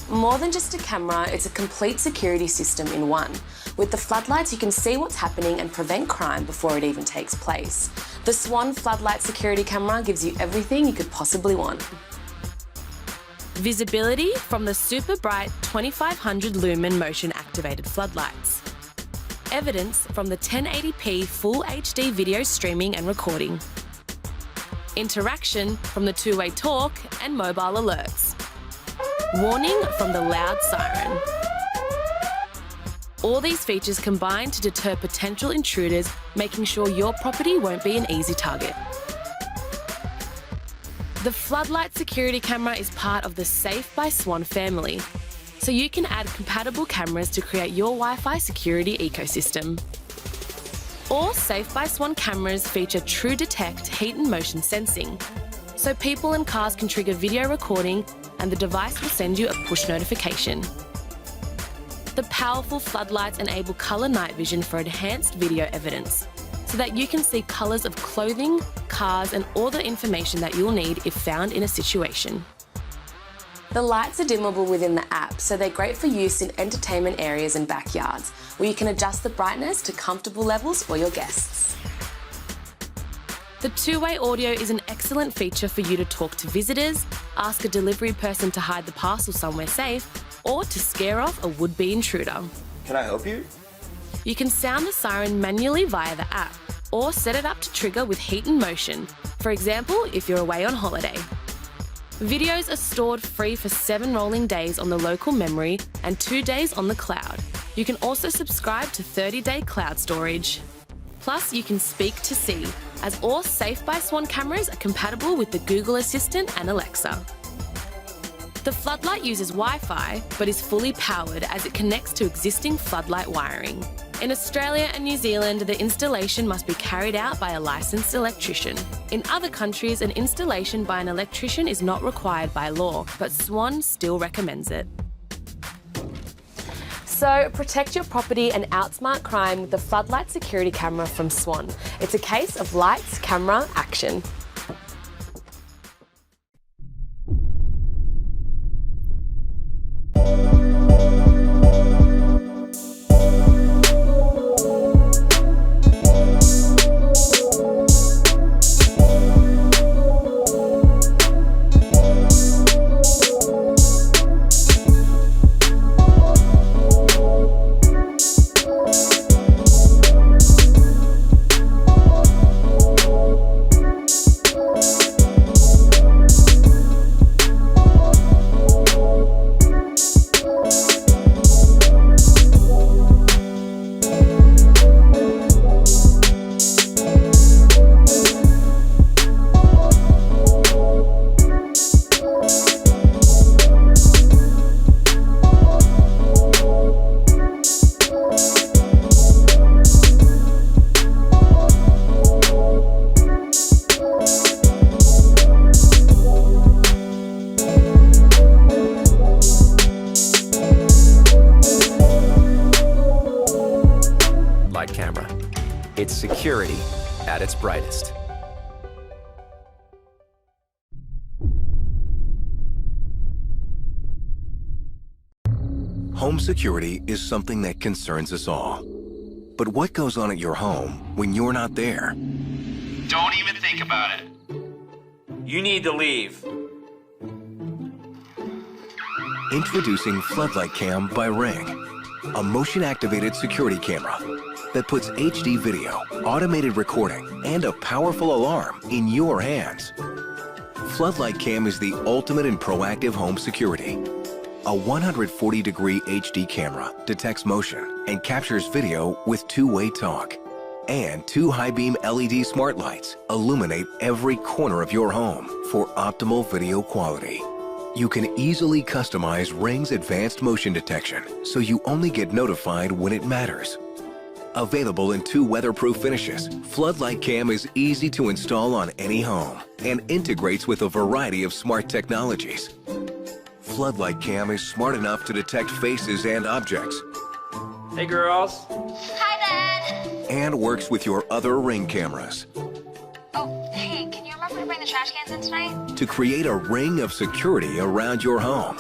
More than just a camera, it's a complete security system in one. With the floodlights, you can see what's happening and prevent crime before it even takes place. The Swann Floodlight security camera gives you everything you could possibly want. Visibility from the super bright 2500 lumen motion activated floodlights. Evidence from the 1080p Full HD video streaming and recording. Interaction from the two-way talk and mobile alerts. Warning from the loud siren. All these features combine to deter potential intruders, making sure your property won't be an easy target. The Floodlight security camera is part of the Safe by Swann family, so you can add compatible cameras to create your Wi-Fi security ecosystem. All Safe by Swann cameras feature True Detect heat and motion sensing, so people and cars can trigger video recording and the device will send you a push notification. The powerful floodlights enable colour night vision for enhanced video evidence, so that you can see colours of clothing, cars and all the information that you'll need if found in a situation. The lights are dimmable within the app, so they're great for use in entertainment areas and backyards, where you can adjust the brightness to comfortable levels for your guests. The two-way audio is an excellent feature for you to talk to visitors, ask a delivery person to hide the parcel somewhere safe, or to scare off a would-be intruder. Can I help you? You can sound the siren manually via the app, or set it up to trigger with heat and motion, for example, if you're away on holiday. Videos are stored free for 7 rolling days on the local memory and 2 days on the cloud. You can also subscribe to 30-day cloud storage. Plus, you can speak to see, as all Safe by Swann cameras are compatible with the Google Assistant and Alexa. The Floodlight uses Wi-Fi, but is fully powered as it connects to existing floodlight wiring. In Australia and New Zealand, the installation must be carried out by a licensed electrician. In other countries, an installation by an electrician is not required by law, but Swann still recommends it. So protect your property and outsmart crime with the Floodlight security camera from Swann. It's a case of lights, camera, action. Camera. It's security at its brightest. Home security is something that concerns us all. But what goes on at your home when you're not there? Don't even think about it. You need to leave. Introducing Floodlight Cam by Ring, a motion-activated security camera that puts HD video, automated recording, and a powerful alarm in your hands. Floodlight Cam is the ultimate in proactive home security. A 140-degree HD camera detects motion and captures video with two-way talk. And 2 high-beam LED smart lights illuminate every corner of your home for optimal video quality. You can easily customize Ring's advanced motion detection so you only get notified when it matters. Available in 2 weatherproof finishes, Floodlight Cam is easy to install on any home and integrates with a variety of smart technologies. Floodlight Cam is smart enough to detect faces and objects. Hey, girls. Hi, Dad. And works with your other Ring cameras Oh, hey, can you remember to bring the trash cans in tonight? to create a ring of security around your home.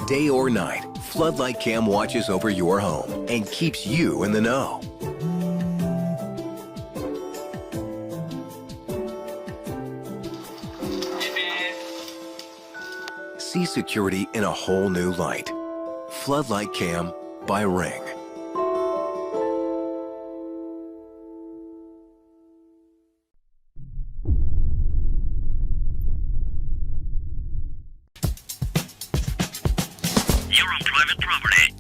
Day or night, Floodlight Cam watches over your home and keeps you in the know. See security in a whole new light. Floodlight Cam by Ring. You're on private property.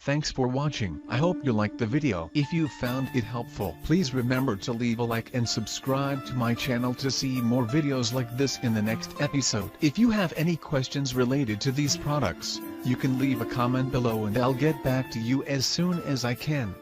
Thanks for watching. I hope you liked the video. If you found it helpful, please remember to leave a like and subscribe to my channel to see more videos like this in the next episode. If you have any questions related to these products, you can leave a comment below and I'll get back to you as soon as I can.